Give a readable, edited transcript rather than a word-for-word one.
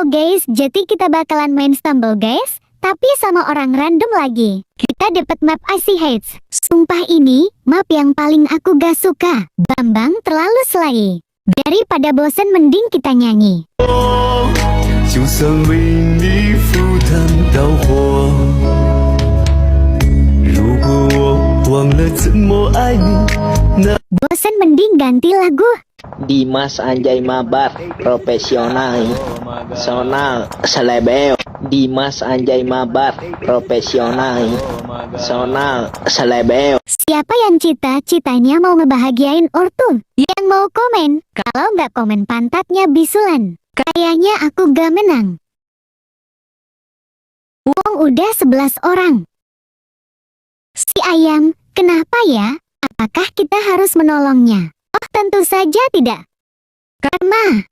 Halo guys, jadi kita bakalan main Stumble guys, tapi sama orang random lagi. Kita dapat map Icy Heights. Sumpah ini map yang paling aku gak suka. Bambang terlalu slay. Daripada bosen mending kita nyanyi. 就算为你赴汤蹈火，如果我忘了怎么爱你，那 Bosen mending ganti lagu. Dimas Anjay Mabar profesional sonal selebeo. Dimas Anjay Mabar profesional sonal selebeo. Siapa yang cita-citanya mau ngebahagiain ortu? Yang mau komen? Kalau nggak komen pantatnya bisulan. Kayaknya aku gak menang. Wong udah 11 orang. Si ayam, kenapa ya? Apakah kita harus menolongnya? Oh tentu saja tidak. Karma.